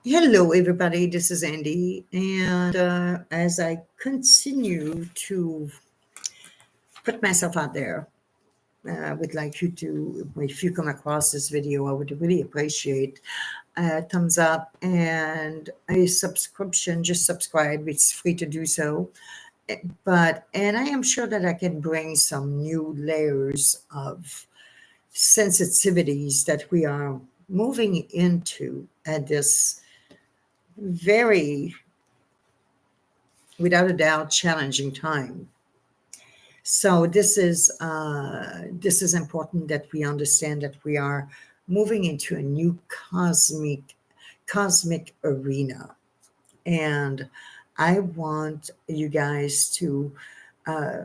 Hello, everybody. This is Andy. And as I continue to put myself out there, I would like you to, if you come across this video, I would really appreciate a thumbs up and a subscription. Just subscribe, it's free to do so. And I am sure that I can bring some new layers of sensitivities that we are moving into at this very, without a doubt, challenging time. So this is important that we understand that we are moving into a new cosmic arena, and I want you guys to uh,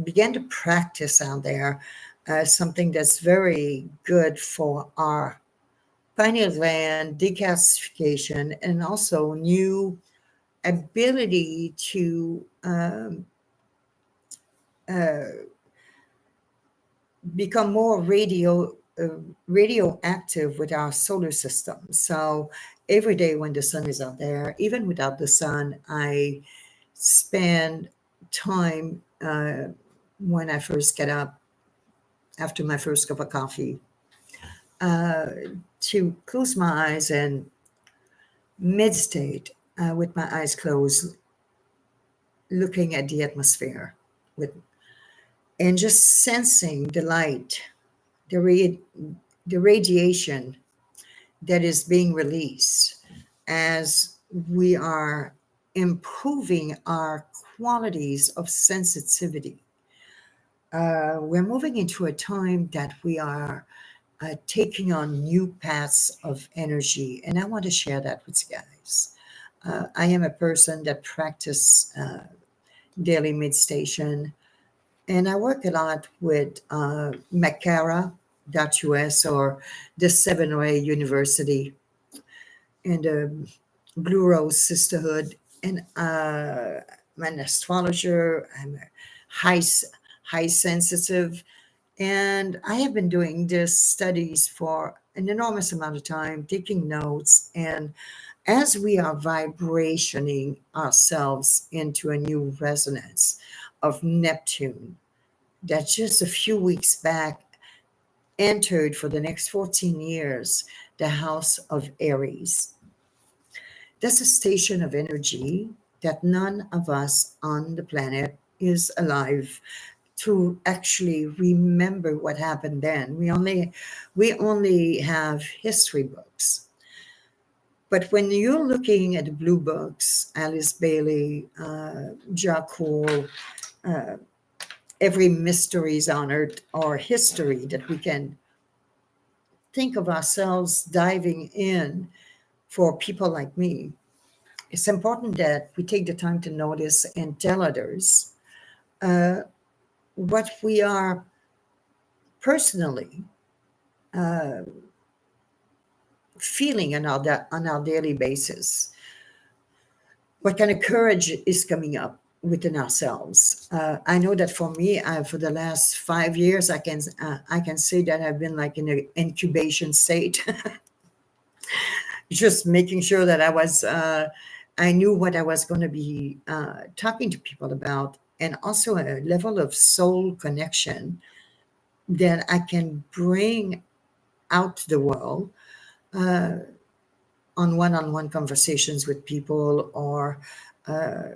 begin to practice out there something that's very good for our pineal gland decalcification and also new ability to uh, become more radioactive with our solar system. So every day when the sun is out there, even without the sun, I spend time when I first get up after my first cup of coffee uh, to close my eyes and meditate with my eyes closed, looking at the atmosphere with and just sensing the light, the, the radiation that is being released as we are improving our qualities of sensitivity. We're moving into a time that we are taking on new paths of energy, and I want to share that with you guys. I am a person that practice daily meditation, and I work a lot with Macara.us or the Seven Way University and Blue Rose Sisterhood. And I'm an astrologer. I'm a high, high sensitive. And I have been doing this studies for an enormous amount of time, taking notes. And as we are vibrationing ourselves into a new resonance of Neptune, that just a few weeks back entered for the next 14 years the house of Aries. That's a station of energy that none of us on the planet is alive to actually remember what happened then. We only have history books. But when you're looking at the blue books, Alice Bailey, Jack Hall, uh, every mysteries on earth or history that we can think of ourselves diving in for people like me, it's important that we take the time to notice and tell others uh, what we are personally uh, feeling on our daily basis. What kind of courage is coming up within ourselves? I know that for me, for the last 5 years, I can say that I've been like in an incubation state, just making sure that I knew what I was going to be talking to people about, and also a level of soul connection that I can bring out to the world uh, on one-on-one conversations with people, or uh,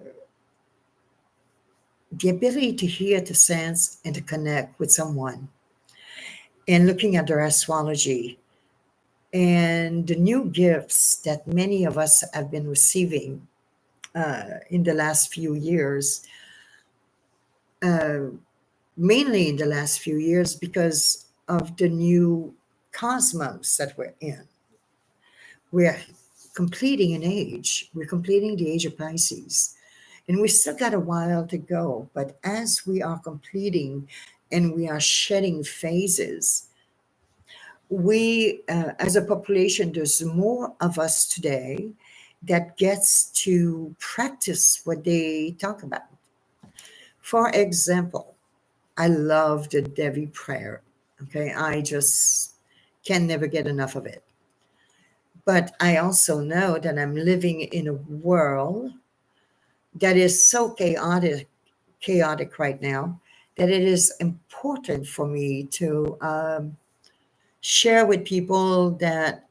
the ability to hear, to sense, and to connect with someone, and looking at their astrology and the new gifts that many of us have been receiving in the last few years, uh, mainly in the last few years because of the new cosmos that we're in. We're completing an age. We're completing the age of Pisces. And we still got a while to go. But as we are completing and we are shedding phases, as a population, there's more of us today that gets to practice what they talk about. For example, I love the Devi Prayer. Okay, I just can never get enough of it. But I also know that I'm living in a world that is so chaotic right now, that it is important for me to share with people that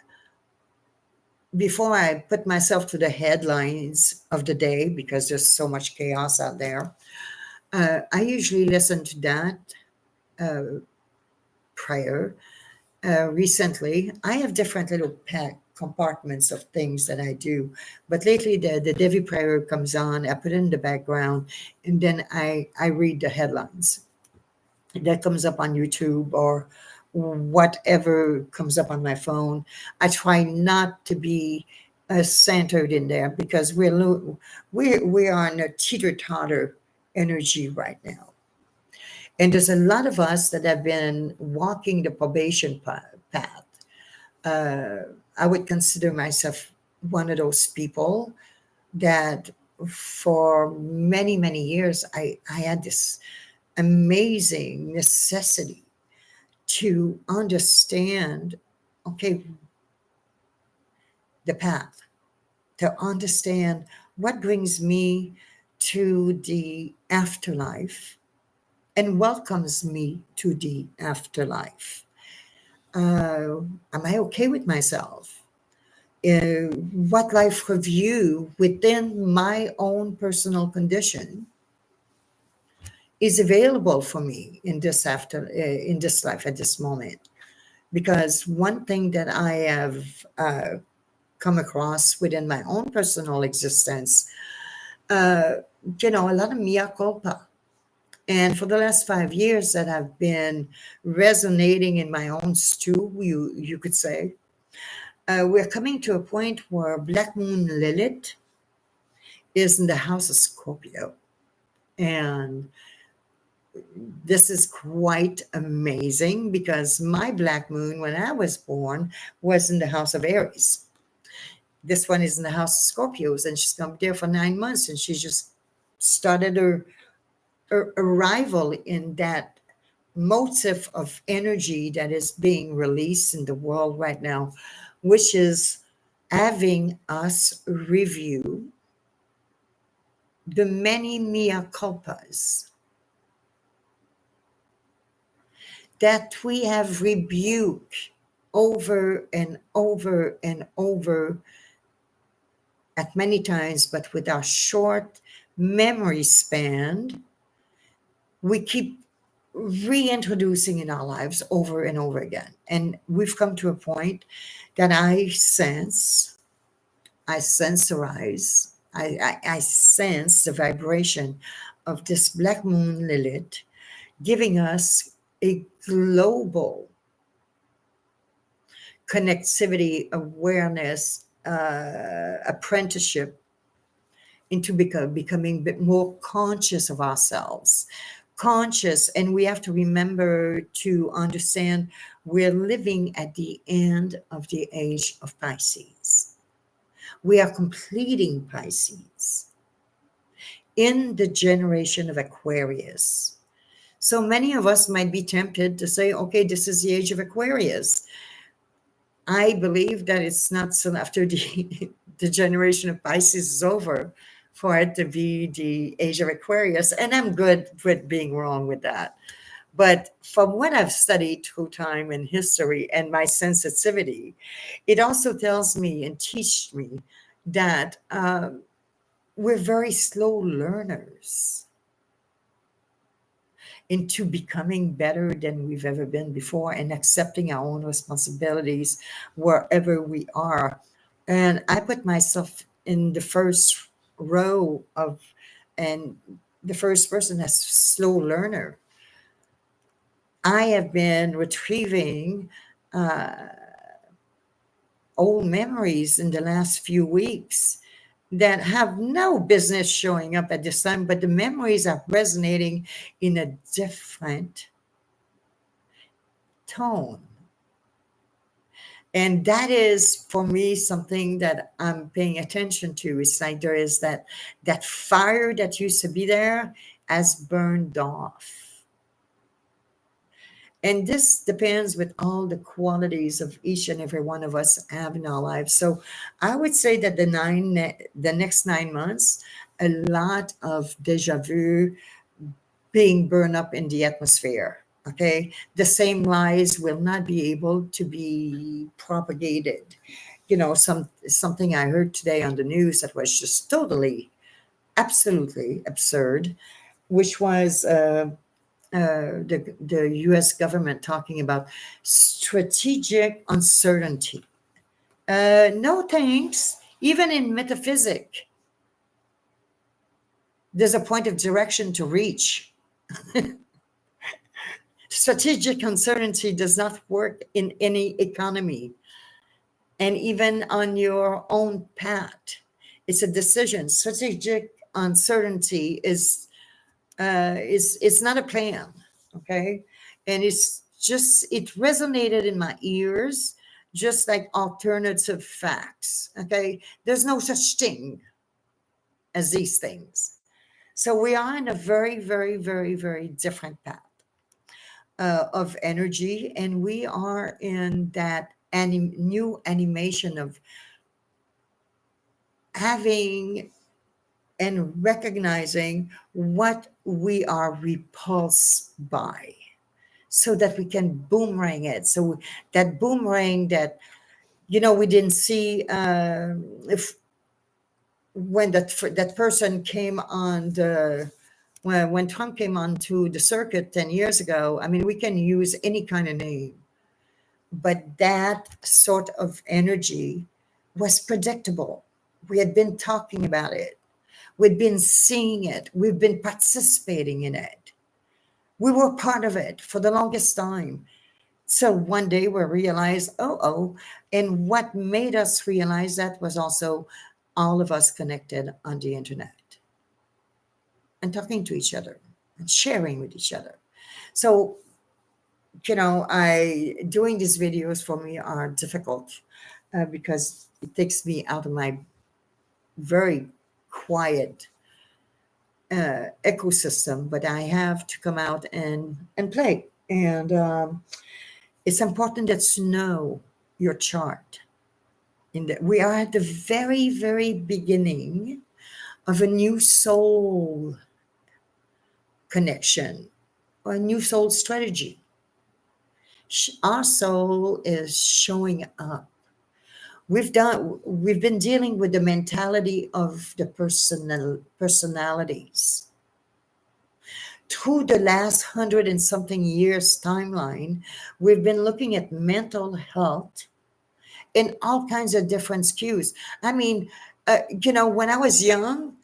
before I put myself to the headlines of the day, because there's so much chaos out there, I usually listen to that uh, prayer. Recently, I have different little compartments of things that I do, but lately the Devi Prayer comes on. I put it in the background, and then I read the headlines that comes up on YouTube or whatever comes up on my phone. I try not to be centered in there because we are in a teeter totter energy right now. And there's a lot of us that have been walking the probation path. I would consider myself one of those people that for many, many years, I had this amazing necessity to understand, okay, the path, to understand what brings me to the afterlife and welcomes me to the afterlife. Am I okay with myself? What life review within my own personal condition is available for me in this in this life at this moment? Because one thing that I have come across within my own personal existence, uh, a lot of mea culpa. And for the last 5 years that have been resonating in my own stew, you could say, we're coming to a point where Black Moon Lilith is in the house of Scorpio. And this is quite amazing because my Black Moon, when I was born, was in the house of Aries. This one is in the house of Scorpios, and she's going to be there for 9 months. And she just started her arrival in that motive of energy that is being released in the world right now, which is having us review the many mea culpas that we have rebuked over and over and over at many times, but with our short memory span, we keep reintroducing in our lives over and over again. And we've come to a point that I sensorize, I sense the vibration of this Black Moon Lilith giving us a global connectivity, awareness, apprenticeship into becoming a bit more conscious of ourselves. Conscious, and we have to remember to understand we're living at the end of the age of Pisces. We are completing Pisces in the generation of Aquarius. So many of us might be tempted to say, okay, this is the age of Aquarius. I believe that it's not so after the generation of Pisces is over for it to be the age of Aquarius. And I'm good with being wrong with that. But from what I've studied through time and history and my sensitivity, it also tells me and teaches me that we're very slow learners into becoming better than we've ever been before and accepting our own responsibilities wherever we are. And I put myself in the first row of, and the first person as slow learner. I have been retrieving uh, old memories in the last few weeks that have no business showing up at this time, but the memories are resonating in a different tone. And that is for me something that I'm paying attention to. It's like there is that fire that used to be there has burned off. And this depends with all the qualities of each and every one of us have in our lives. So I would say that the next 9 months, a lot of deja vu being burned up in the atmosphere. Okay, the same lies will not be able to be propagated. Something I heard today on the news that was just totally, absolutely absurd, which was the U.S. government talking about strategic uncertainty. No thanks. Even in metaphysics, there's a point of direction to reach. Strategic uncertainty does not work in any economy, and even on your own path. It's a decision. Strategic uncertainty is not a plan, okay? And it resonated in my ears, just like alternative facts, okay? There's no such thing as these things. So we are in a very, very, very, very different path of energy, and we are in that new animation of having and recognizing what we are repulsed by, so that we can boomerang it. So that boomerang that we didn't see, if when that person came on the when Trump came onto the circuit 10 years ago. I mean, we can use any kind of name, but that sort of energy was predictable. We had been talking about it. We'd been seeing it. We've been participating in it. We were part of it for the longest time. So one day we realized, oh, and what made us realize that was also all of us connected on the internet and talking to each other and sharing with each other. So, I doing these videos for me are difficult because it takes me out of my very quiet ecosystem, but I have to come out and play. And it's important that you know your chart. We are at the very, very beginning of a new soul connection or a new soul strategy. Our soul is showing up. We've been dealing with the mentality of the personalities through the last 100 and something years timeline. We've been looking at mental health in all kinds of different cues. I mean, when I was young,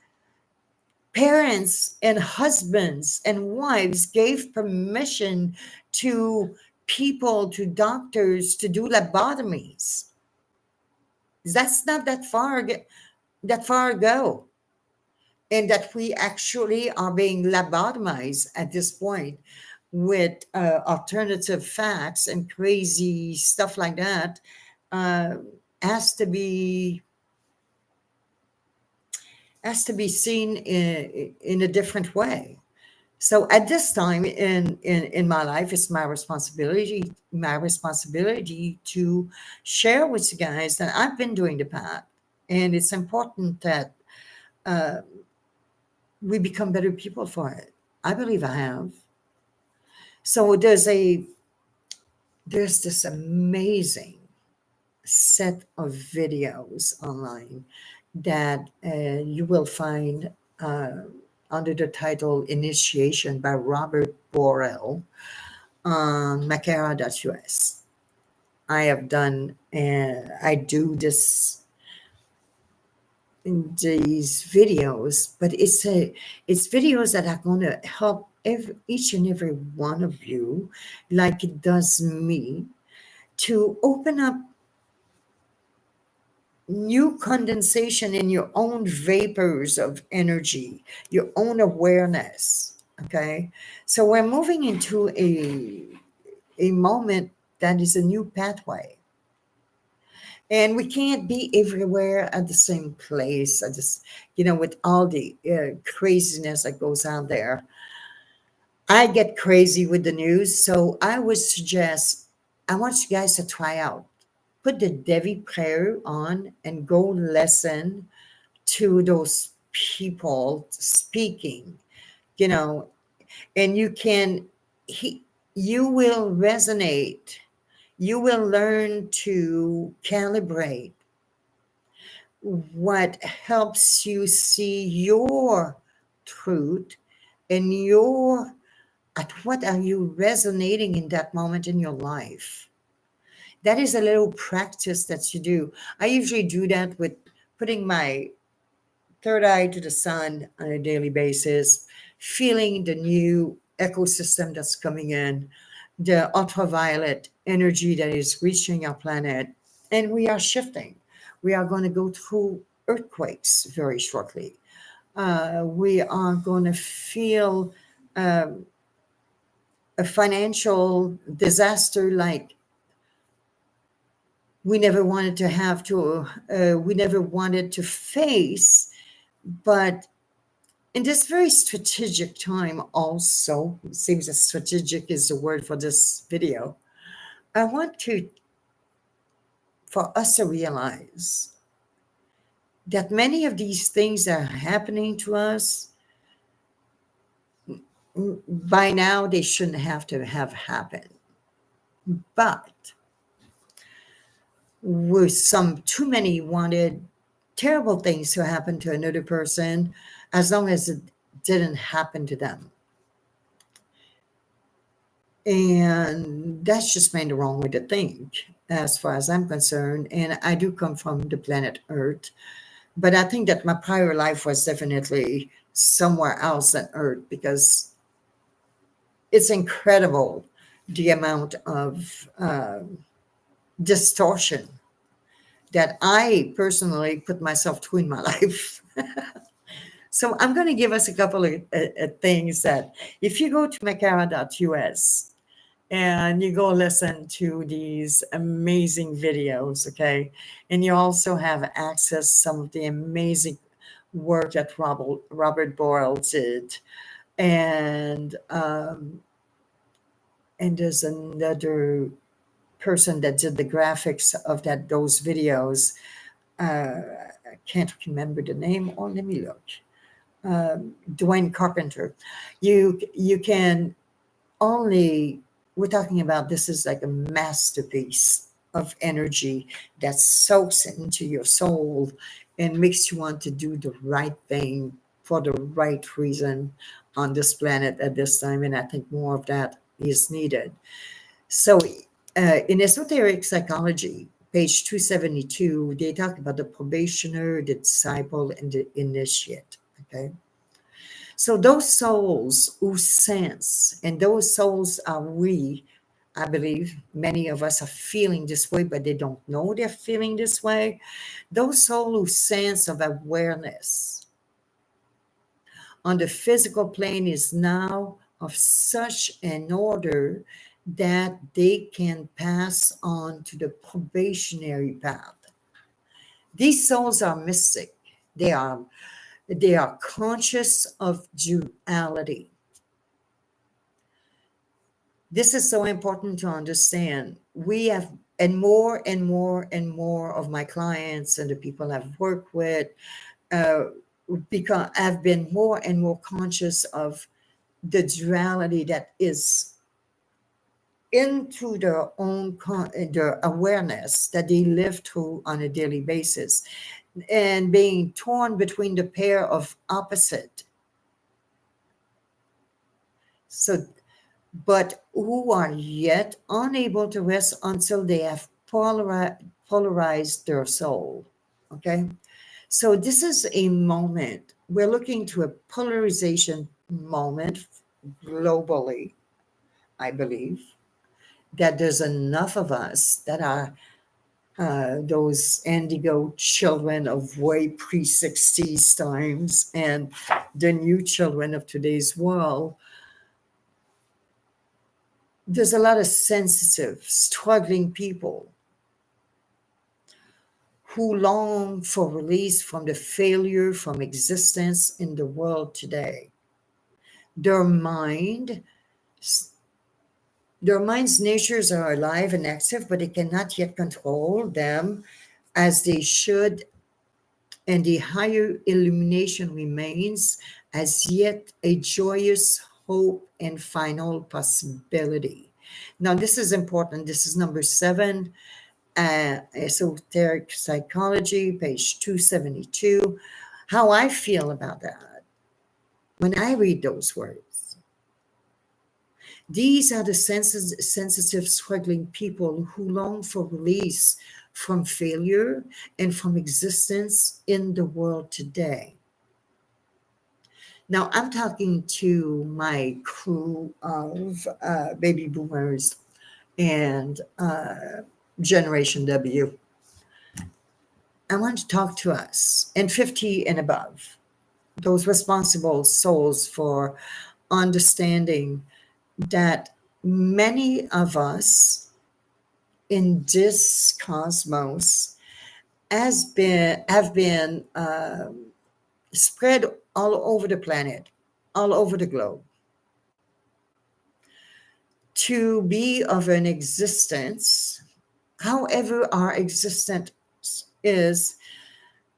parents and husbands and wives gave permission to people, to doctors, to do lobotomies. That's not that far ago, and that we actually are being lobotomized at this point with alternative facts and crazy stuff like that, uh, has to be seen in a different way. So at this time in my life, it's my responsibility to share with you guys that I've been doing the path, and it's important that uh, we become better people for it. I believe I have. So there's this amazing set of videos online that you will find under the title Initiation by Robert Borrell on Makara.us. I do these videos, but it's videos that are going to help each and every one of you, like it does me, to open up new condensation in your own vapors of energy, your own awareness. Okay, so we're moving into a moment that is a new pathway, and we can't be everywhere at the same place. I just, with all the craziness that goes out there. I get crazy with the news, so I would suggest I want you guys to try out. Put the Devi Prayer on and go listen to those people speaking, you know, and he, you will resonate. You will learn to calibrate what helps you see your truth and your at what are you resonating in that moment in your life. That is a little practice that you do. I usually do that with putting my third eye to the sun on a daily basis, feeling the new ecosystem that's coming in, the ultraviolet energy that is reaching our planet, and we are shifting. We are going to go through earthquakes very shortly. We are going to feel um, a financial disaster like we never wanted to face, but in this very strategic time also, it seems that strategic is the word for this video. I want to for us to realize that many of these things that are happening to us, by now they shouldn't have to have happened. But with some too many wanted terrible things to happen to another person as long as it didn't happen to them. And that's just made the wrong way to think, as far as I'm concerned. And I do come from the planet Earth, but I think that my prior life was definitely somewhere else than Earth because it's incredible the amount of distortion that I personally put myself through in my life. So I'm going to give us a couple of things that if you go to Makara.us and you go listen to these amazing videos, okay, and you also have access some of the amazing work that Robert Boyle did, and there's another person that did the graphics of those videos. I can't remember the name. Or let me look. Dwayne Carpenter. You can only we're talking about this is like a masterpiece of energy that soaks into your soul and makes you want to do the right thing for the right reason on this planet at this time. And I think more of that is needed. So, in esoteric psychology, page 272, they talk about the probationer, the disciple, and the initiate. Okay. So those souls who sense, and those souls are we, I believe many of us are feeling this way, but they don't know they're feeling this way. Those souls who sense of awareness on the physical plane is now of such an order that they can pass on to the probationary path. These souls are mystic. They are they are conscious of duality. This is so important to understand. We have, and more and more and more of my clients and the people I've worked with, uh, because I've been more and more conscious of the duality that is into their own their awareness that they live through on a daily basis, and being torn between the pair of opposite. So but who are yet unable to rest until they have polarized their soul. Okay? So, this is a moment, we're looking to a polarization moment globally, I believe, that there's enough of us that are those indigo children of way pre 60s times and the new children of today's world. There's a lot of sensitive, struggling people who long for release from the failure from existence in the world today. Their mind Their minds' natures are alive and active, but they cannot yet control them as they should, and the higher illumination remains as yet a joyous hope and final possibility. Now, this is important. This is number 7, Esoteric Psychology, page 272. How I feel about that when I read those words. These are the sensitive, struggling people who long for release from failure and from existence in the world today. Now, I'm talking to my crew of baby boomers and Generation W. I want to talk to us and 50 and above, those responsible souls for understanding that many of us in this cosmos have been spread all over the planet, all over the globe, to be of an existence, however our existence is,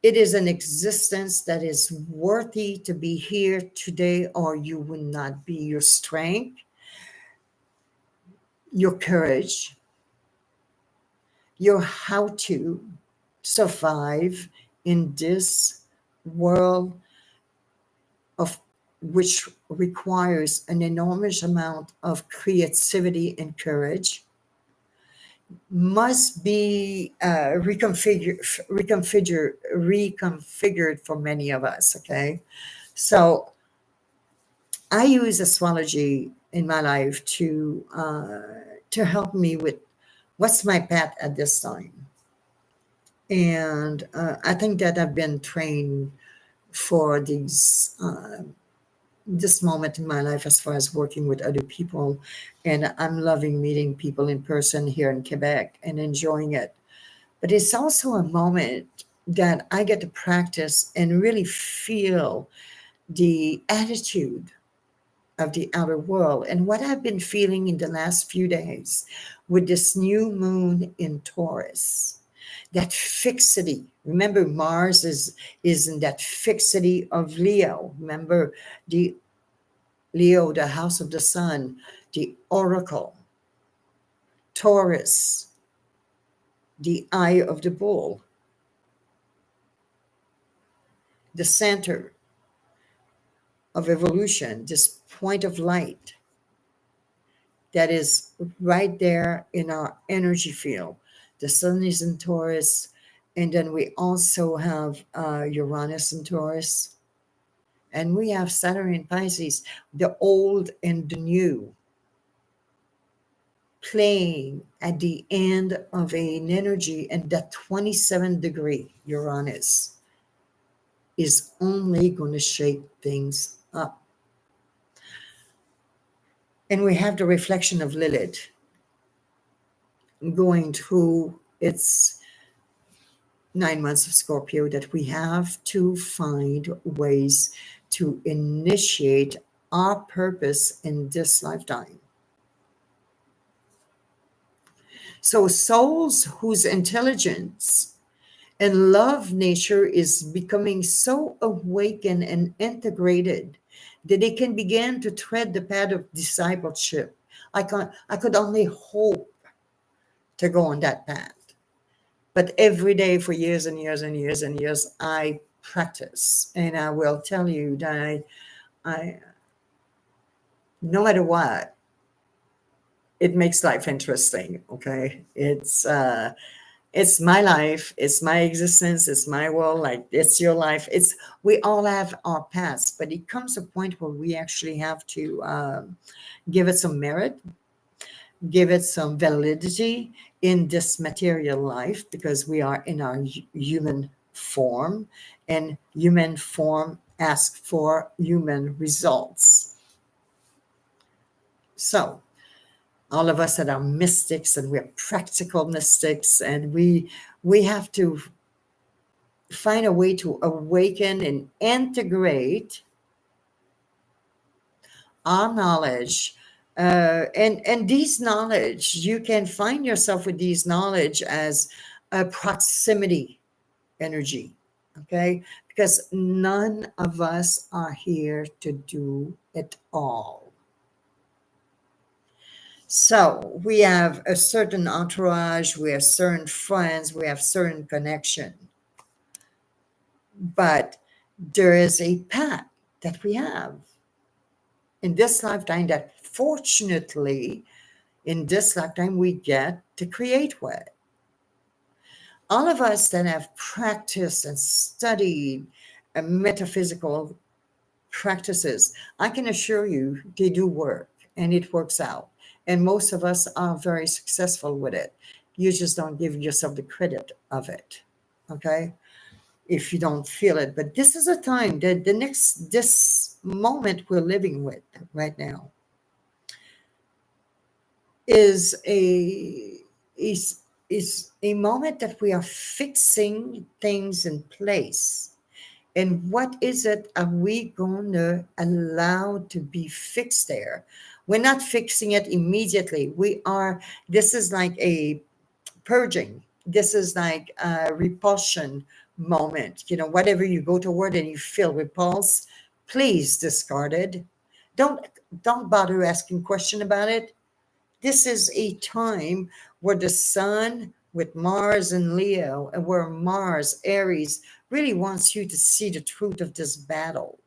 it is an existence that is worthy to be here today, or you would not be. Your strength, your courage, your how to survive in this world of which requires an enormous amount of creativity and courage, must be reconfigured for many of us. Okay, so I use astrology in my life to help me with what's my path at this time, and I think that I've been trained for this moment in my life as far as working with other people, and I'm loving meeting people in person here in Quebec and enjoying it. But it's also a moment that I get to practice and really feel the attitude of the outer world. And what I've been feeling in the last few days with this new moon in Taurus, that fixity. Remember, Mars is in that fixity of Leo. Remember, the Leo, the house of the sun, the oracle. Taurus, the eye of the bull, the center of evolution, this point of light that is right there in our energy field. The sun is in Taurus, and then we also have Uranus in Taurus, and we have Saturn in Pisces, the old and the new, playing at the end of an energy, and that 27-degree Uranus is only going to shake things up. And we have the reflection of Lilith going through its 9 months of Scorpio, that we have to find ways to initiate our purpose in this lifetime. So souls whose intelligence and love nature is becoming so awakened and integrated that they can begin to tread the path of discipleship. I could only hope to go on that path. But every day for years and years and years and years, I practice. And I will tell you that I no matter what, it makes life interesting. Okay. It's my life, it's my existence, it's my world, like it's your life. We all have our past, but it comes a point where we actually have to give it some merit, give it some validity in this material life, because we are in our human form, and human form asks for human results. So all of us that are mystics, and we're practical mystics, and we have to find a way to awaken and integrate our knowledge And these knowledge, you can find yourself with these knowledge as a proximity energy, okay? Because none of us are here to do it all. So we have a certain entourage, we have certain friends, we have certain connection, but there is a path that we have in this lifetime that fortunately in this lifetime we get to create with. All of us that have practiced and studied metaphysical practices, I can assure you they do work and it works out. And most of us are very successful with it. You just don't give yourself the credit of it. Okay? If you don't feel it. But this is a time that this moment we're living with right now is is a moment that we are fixing things in place. And what is it are we going to allow to be fixed there? We're not fixing it immediately. This is like a purging. This is like a repulsion moment. You know, whatever you go toward and you feel repulsed, please discard it. Don't don't bother asking question about it. This is a time where the sun with Mars and Leo, and where Mars, Aries, really wants you to see the truth of this battle.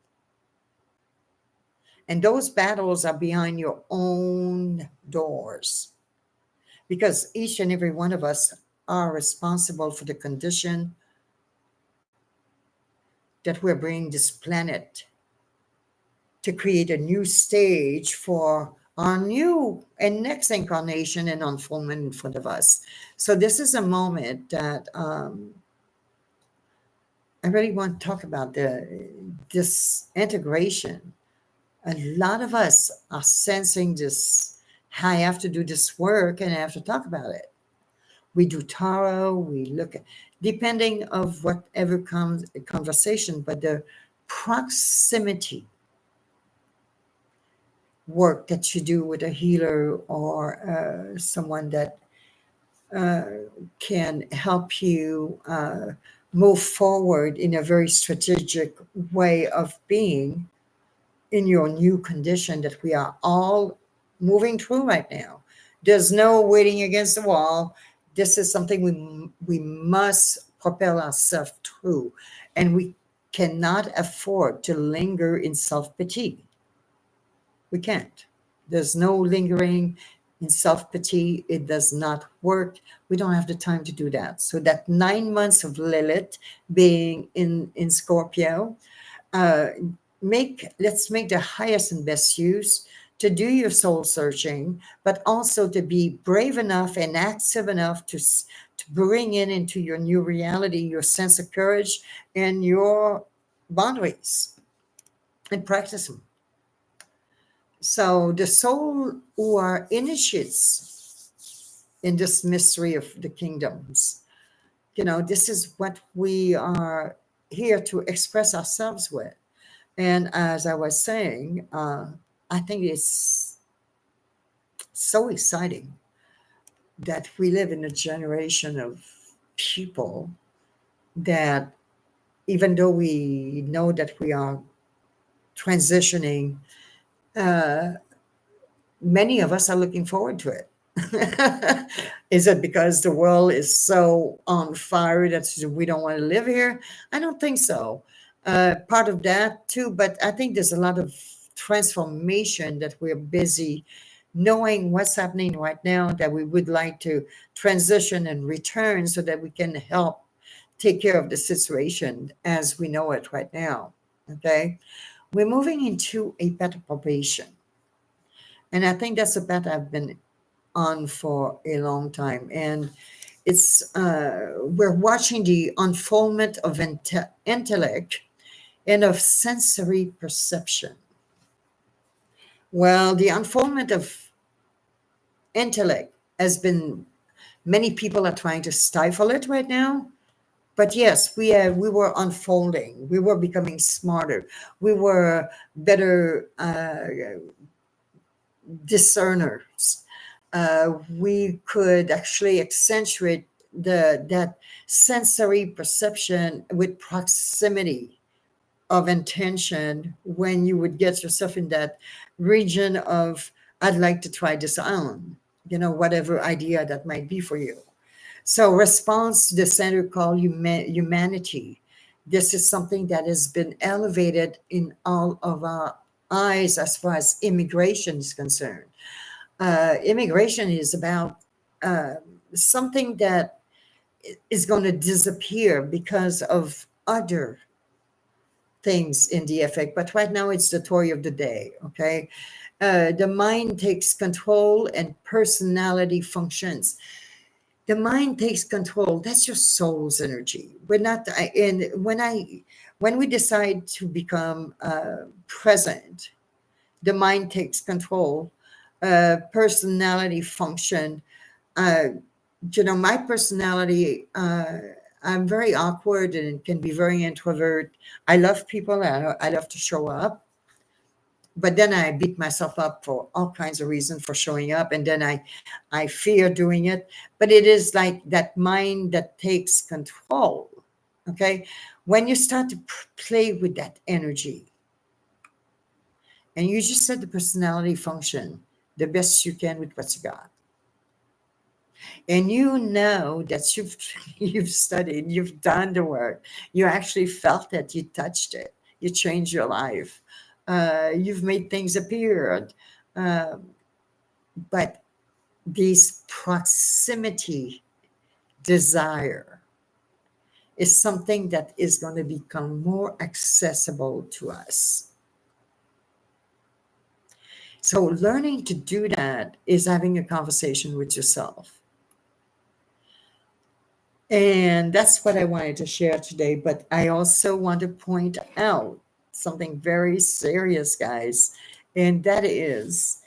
And those battles are behind your own doors because each and every one of us are responsible for the condition that we're bringing this planet to create a new stage for our new and next incarnation and unfoldment in front of us. So this is a moment that I really want to talk about this integration. A lot of us are sensing this. I have to do this work and I have to talk about it. We do tarot. We look at depending of whatever comes conversation, but the proximity work that you do with a healer or someone that uh, can help you move forward in a very strategic way of being in your new condition that we are all moving through right now. There's no waiting against the wall. This is something we must propel ourselves through, and we cannot afford to linger in self-pity. We can't. There's no lingering in self pity. It does not work. We don't have the time to do that. So, that 9 months of Lilith being in Scorpio, uh, let's make the highest and best use to do your soul searching, but also to be brave enough and active enough to bring into your new reality your sense of courage and your boundaries and practice them. So the soul who are initiates in this mystery of the kingdoms, this is what we are here to express ourselves with. And as I was saying, I think it's so exciting that we live in a generation of people that, even though we know that we are transitioning, uh, many of us are looking forward to it. Is it because the world is so on fire that we don't want to live here? I don't think so. Part of that too, but I think there's a lot of transformation that we're busy knowing what's happening right now that we would like to transition and return so that we can help take care of the situation as we know it right now. Okay. We're moving into a better probation. And I think that's a path I've been on for a long time. And it's we're watching the unfoldment of intellect and of sensory perception. Well, the unfoldment of intellect has been, many people are trying to stifle it right now. But yes, we were unfolding. We were becoming smarter. We were better discerners. We could actually accentuate that sensory perception with proximity of intention when you would get yourself in that region of, I'd like to try this on, whatever idea that might be for you. So response to the center called humanity. This is something that has been elevated in all of our eyes as far as immigration is concerned. Immigration is about uh, something that is going to disappear because of other things in the effect. But right now, it's the toy of the day. Okay, the mind takes control and personality functions. The mind takes control. That's your soul's energy. We're not. And when we decide to become present, the mind takes control. Personality function. Uh, my personality. I'm very awkward and can be very introvert. I love people. I love to show up, but then I beat myself up for all kinds of reasons for showing up, and then I fear doing it. But it is like that mind that takes control. Okay, when you start to play with that energy, and you just set the personality function the best you can with what you got, and you know that you've studied, you've done the work, you actually felt it, you touched it, you changed your life, you've made things appear. Um, but this proximity desire is something that is going to become more accessible to us. So learning to do that is having a conversation with yourself. And that's what I wanted to share today. But I also want to point out something very serious, guys. And that is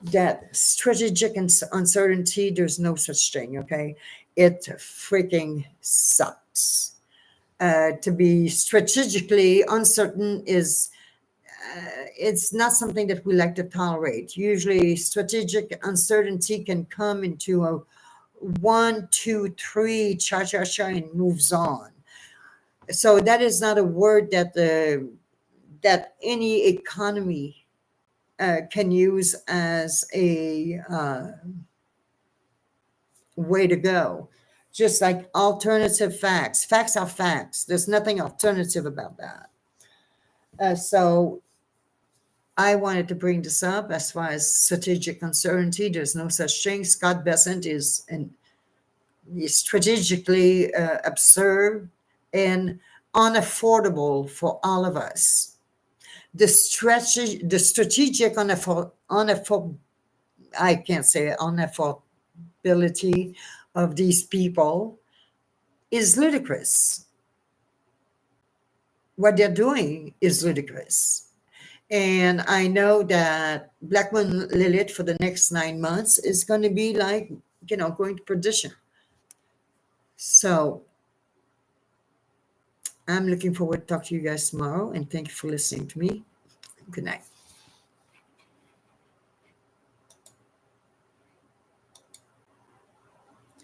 that strategic uncertainty, there's no such thing, okay? It freaking sucks. To be strategically uncertain is it's not something that we like to tolerate. Usually strategic uncertainty can come into a 1, 2, 3, cha cha cha, and moves on. So that is not a word that any economy can use as a way to go. Just like alternative facts. Facts are facts. There's nothing alternative about that. So I wanted to bring this up as far as strategic uncertainty. There's no such thing. Scott Bessent is strategically absurd and unaffordable for all of us. The strategic I can't say unaffordability of these people is ludicrous. What they're doing is ludicrous. And I know that Black Moon Lilith for the next 9 months is going to be like, going to perdition. So I'm looking forward to talk to you guys tomorrow, and thank you for listening to me. Good night.